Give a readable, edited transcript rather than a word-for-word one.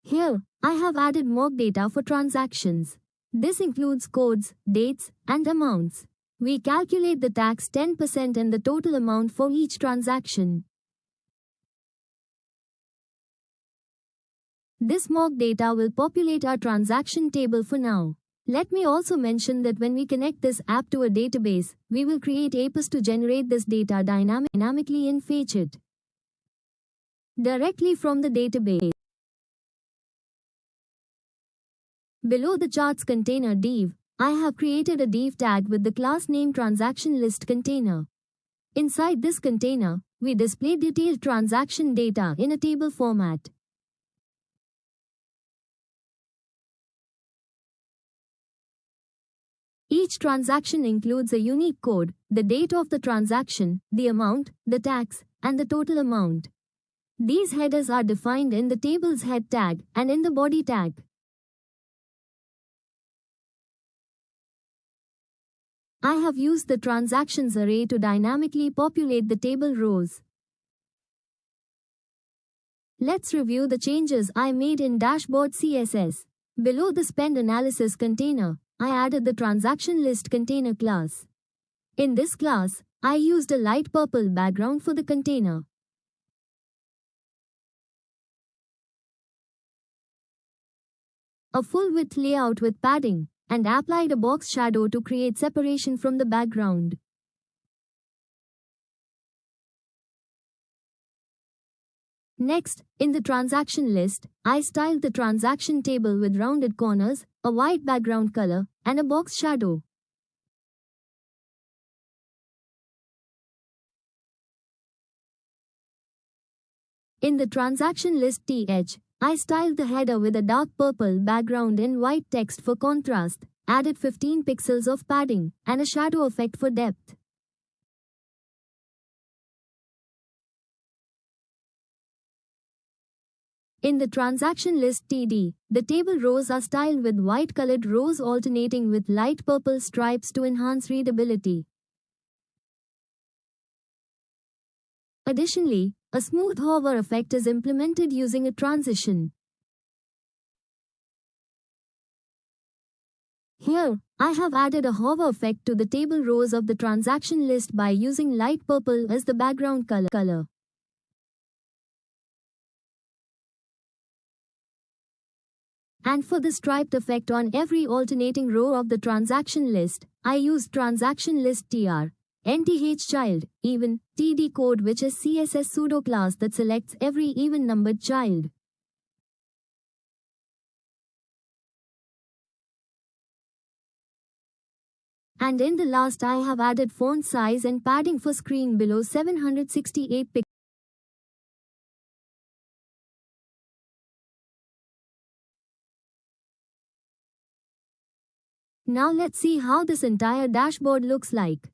Here, I have added mock data for transactions. This includes codes, dates, and amounts. We calculate the tax 10% and the total amount for each transaction. This mock data will populate our transaction table for now. Let me also mention that when we connect this app to a database, we will create APIs to generate this data dynamically and fetch it directly from the database. Below the charts container div, I have created a div tag with the class name transaction list container. Inside this container, we display detailed transaction data in a table format. Each transaction includes a unique code, the date of the transaction, the amount, the tax, and the total amount. These headers are defined in the table's head tag and in the body tag. I have used the transactions array to dynamically populate the table rows. Let's review the changes I made in Dashboard CSS. Below the spend analysis container, I added the transaction list container class. In this class, I used a light purple background for the container. A full width layout with padding, and applied a box shadow to create separation from the background. Next, in the transaction list, I styled the transaction table with rounded corners, a white background color, and a box shadow. In the transaction list TH, I styled the header with a dark purple background and white text for contrast, added 15 pixels of padding, and a shadow effect for depth. In the transaction list TD, the table rows are styled with white-colored rows alternating with light purple stripes to enhance readability. Additionally, a smooth hover effect is implemented using a transition. Here, I have added a hover effect to the table rows of the transaction list by using light purple as the background color. And for the striped effect on every alternating row of the transaction list, I used transaction list tr, nth child, even, td code, which is CSS pseudo class that selects every even numbered child. And in the last, I have added font size and padding for screen below 768 pixels. Now let's see how this entire dashboard looks like.